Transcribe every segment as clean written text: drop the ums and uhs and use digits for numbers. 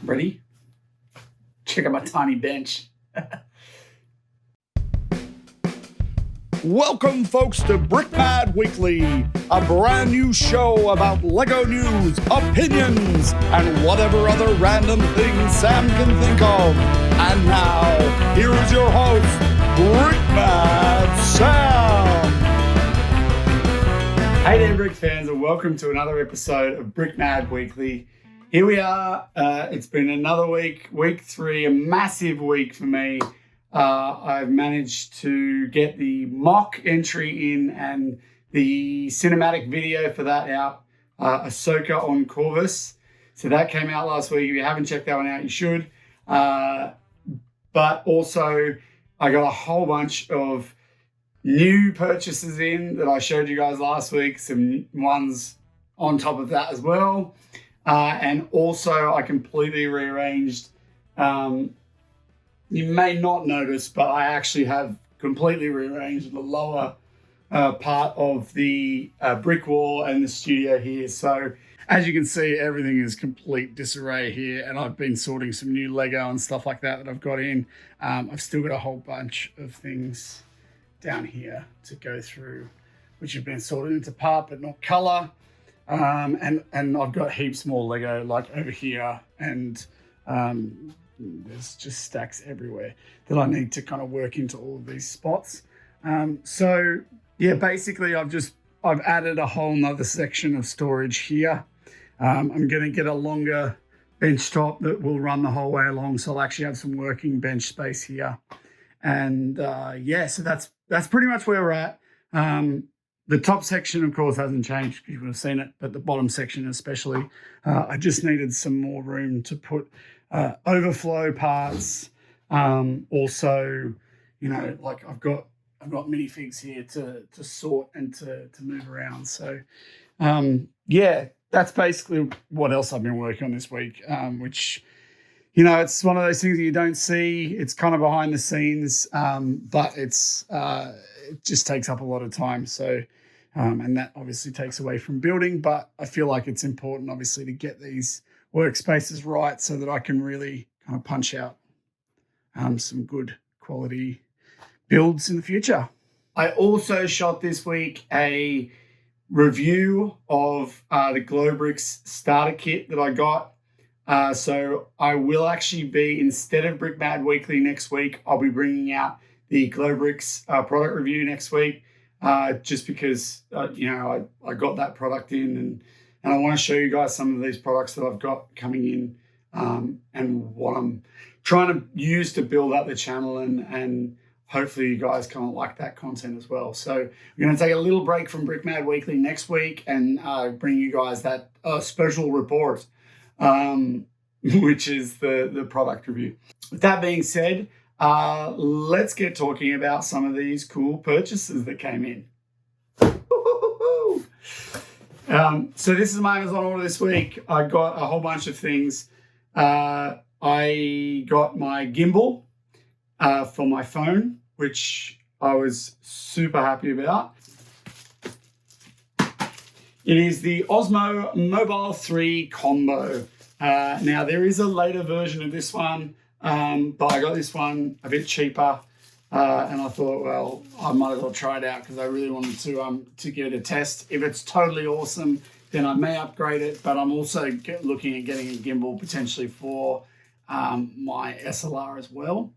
Ready? Check out my tiny bench. Welcome, folks, to Brickmad Weekly, a brand new show about LEGO news, opinions, and whatever other random things Sam can think of. And now, here is your host, Brickmad Sam. Hey there, Brick fans, and welcome to another episode of Brickmad Weekly. Here we are. It's been another week, week 3, a massive week for me. I've managed to get the mock entry in and the cinematic video for that out, Ahsoka on Corvus. So that came out last week. If you haven't checked that one out, you should. But also, I got a whole bunch of new purchases in that I showed you guys last week, some ones on top of that as well. And also, I completely rearranged. You may not notice, but I actually have completely rearranged the lower part of the brick wall and the studio here. So as you can see, everything is complete disarray here, and I've been sorting some new Lego and stuff like that I've got in. I've still got a whole bunch of things down here to go through, which have been sorted into part but not color. And I've got heaps more Lego like over here, and there's just stacks everywhere that I need to kind of work into all of these spots. So yeah, basically I've added a whole nother section of storage here. I'm going to get a longer bench top that will run the whole way along, so I'll actually have some working bench space here. And yeah, so that's pretty much where we're at. The top section, of course, hasn't changed. You would have seen it, but the bottom section especially. I just needed some more room to put overflow parts. Also, you know, like I've got minifigs here to sort and to move around. So yeah, that's basically what else I've been working on this week, which, you know, it's one of those things that you don't see. It's kind of behind the scenes, but it just takes up a lot of time. So, and that obviously takes away from building, but I feel like it's important, obviously, to get these workspaces right so that I can really kind of punch out some good quality builds in the future. I also shot this week a review of the Glowbricks starter kit that I got. So I will actually be, instead of Brickmad Weekly next week, I'll be bringing out the Glowbricks product review next week, just because, you know, I got that product in and I want to show you guys some of these products that I've got coming in, and what I'm trying to use to build up the channel, and hopefully you guys kind of like that content as well. So we're going to take a little break from Brickmad Weekly next week and bring you guys that special report, which is the product review. With that being said, let's get talking about some of these cool purchases that came in. So this is my Amazon order this week. I got a whole bunch of things. I got my gimbal for my phone, which I was super happy about. It is the Osmo Mobile 3 Combo. Now, there is a later version of this one, but I got this one a bit cheaper, and I thought, well, I might as well try it out because I really wanted to give it a test. If it's totally awesome, then I may upgrade it, but I'm also looking at getting a gimbal potentially for my SLR as well.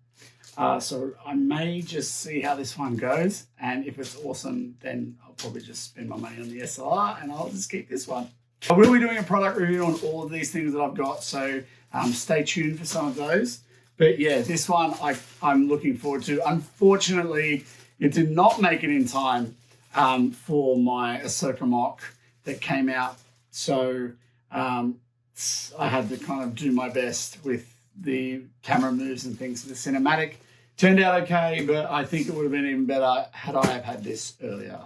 So I may just see how this one goes, and if it's awesome, then I'll probably just spend my money on the SLR and I'll just keep this one. I will be doing a product review on all of these things that I've got, so stay tuned for some of those. But yeah, this one I'm looking forward to. Unfortunately, it did not make it in time for my Ahsoka mock that came out. So I had to kind of do my best with the camera moves and things for the cinematic. Turned out okay, but I think it would have been even better had I have had this earlier.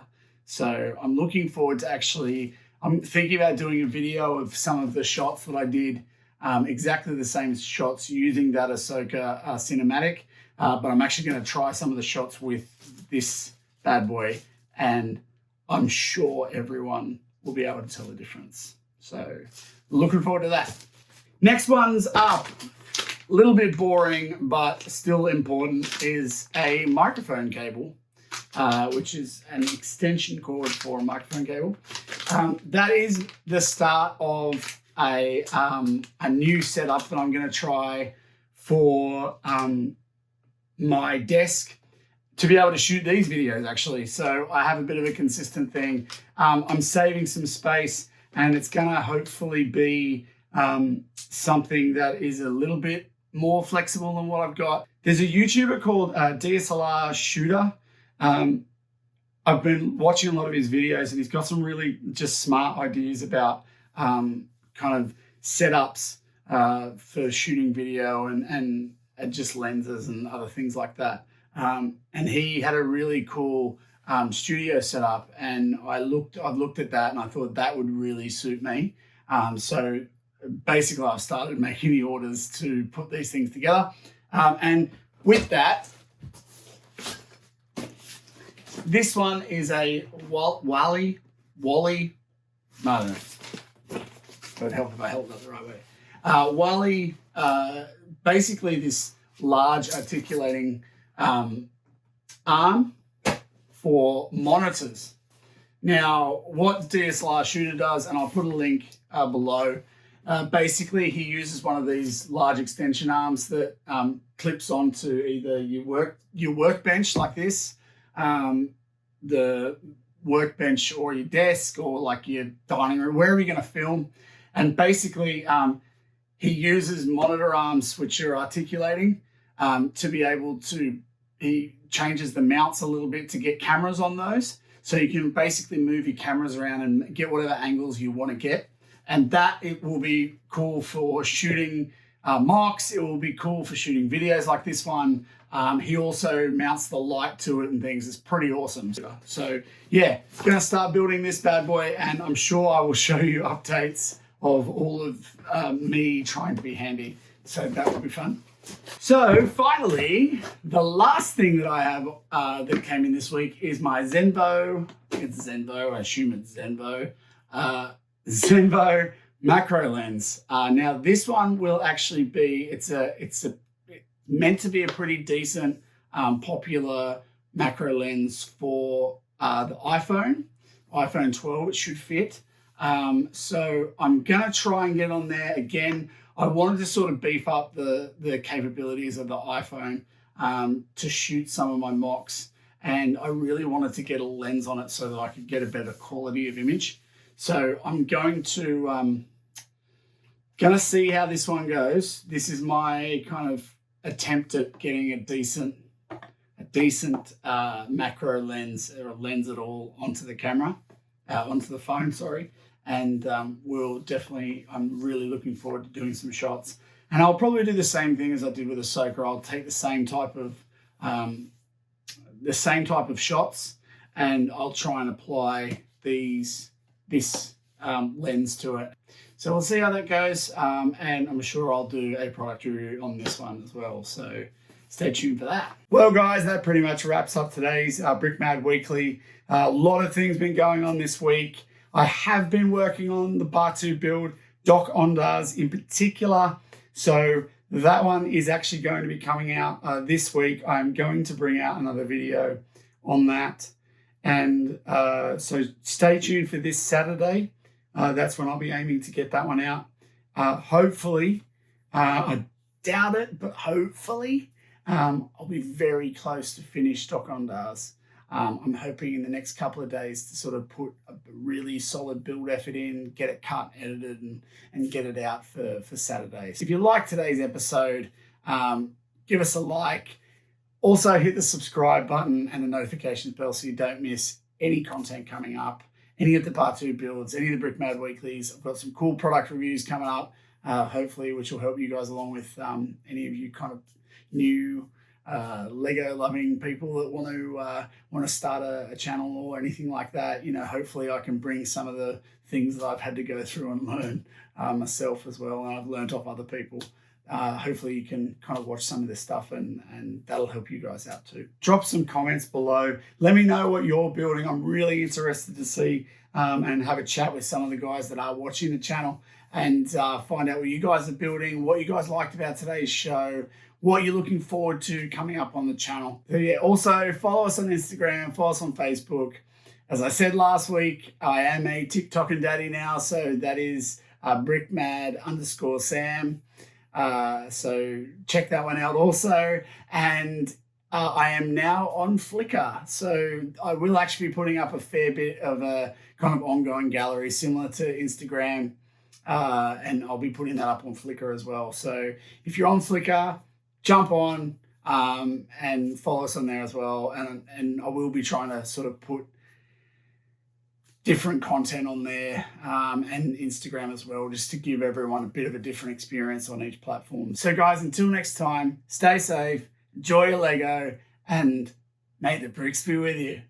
So I'm looking forward to I'm thinking about doing a video of some of the shots that I did, exactly the same shots using that Ahsoka cinematic, but I'm actually going to try some of the shots with this bad boy, and I'm sure everyone will be able to tell the difference. So looking forward to that. Next one's up. A little bit boring, but still important, is a microphone cable, which is an extension cord for a microphone cable. That is the start of a new setup that I'm going to try for my desk to be able to shoot these videos, actually. So I have a bit of a consistent thing. I'm saving some space, and it's going to hopefully be something that is a little bit more flexible than what I've got. There's a YouTuber called DSLRShooter. I've been watching a lot of his videos, and he's got some really just smart ideas about kind of setups for shooting video and just lenses and other things like that. And he had a really cool studio setup, and I've looked at that, and I thought that would really suit me. So basically, I've started making the orders to put these things together. And with that, this one is a Wally. No. It would help if I held that the right way. Wally, basically this large articulating arm for monitors. Now, what DSLRShooter does, and I'll put a link below, basically he uses one of these large extension arms that clips onto either your workbench like this, the workbench, or your desk, or like your dining room, wherever you're going to film. And basically he uses monitor arms which are articulating to be able to, he changes the mounts a little bit to get cameras on those. So you can basically move your cameras around and get whatever angles you want to get. And that, it will be cool for shooting mocks. It will be cool for shooting videos like this one. He also mounts the light to it and things. It's pretty awesome. So yeah, gonna start building this bad boy, and I'm sure I will show you updates of all of me trying to be handy. So that will be fun. So finally, the last thing that I have that came in this week is my Zenvo. It's Zenvo, I assume it's Zenvo. Zenvo macro lens. Now this one will actually be, it's meant to be a pretty decent popular macro lens for the iPhone 12. It should fit. So I'm gonna try and get on there again. I wanted to sort of beef up the capabilities of the iPhone to shoot some of my mocks, and I really wanted to get a lens on it so that I could get a better quality of image. So I'm going to see how this one goes. This is my kind of attempt at getting a decent macro lens, or a lens at all, onto the camera, onto the phone, sorry. And I'm really looking forward to doing some shots. And I'll probably do the same thing as I did with Ahsoka. I'll take the same type of shots, and I'll try and apply this lens to it. So we'll see how that goes. And I'm sure I'll do a product review on this one as well. So stay tuned for that. Well, guys, that pretty much wraps up today's Brickmad Weekly. A lot of things been going on this week. I have been working on the Bar 2 build, Doc Ondas in particular. So that one is actually going to be coming out this week. I'm going to bring out another video on that. And so stay tuned for this Saturday. That's when I'll be aiming to get that one out. Hopefully, I doubt it, but hopefully I'll be very close to finish Doc Ondas. I'm hoping in the next couple of days to sort of put a really solid build effort in, get it cut, edited, and get it out for Saturdays. If you liked today's episode, give us a like. Also hit the subscribe button and the notifications bell so you don't miss any content coming up, any of the Part 2 builds, any of the Brickmad Weeklies. I've got some cool product reviews coming up, hopefully, which will help you guys along with any of you kind of new Lego loving people that want to start a channel or anything like that. You know, hopefully I can bring some of the things that I've had to go through and learn myself as well, and I've learned off other people hopefully you can kind of watch some of this stuff and that'll help you guys out too. Drop some comments below. Let me know what you're building. I'm really interested to see and have a chat with some of the guys that are watching the channel and find out what you guys are building, what you guys liked about today's show, what you're looking forward to coming up on the channel. So yeah, also follow us on Instagram, follow us on Facebook. As I said last week, I am a TikTok and daddy now, so that is Brickmad_Sam. So check that one out also. And I am now on Flickr. So I will actually be putting up a fair bit of a kind of ongoing gallery similar to Instagram. And I'll be putting that up on Flickr as well. So if you're on Flickr, jump on and follow us on there as well. And I will be trying to sort of put different content on there and Instagram as well, just to give everyone a bit of a different experience on each platform. So guys, until next time, stay safe, enjoy your Lego, and may the bricks be with you.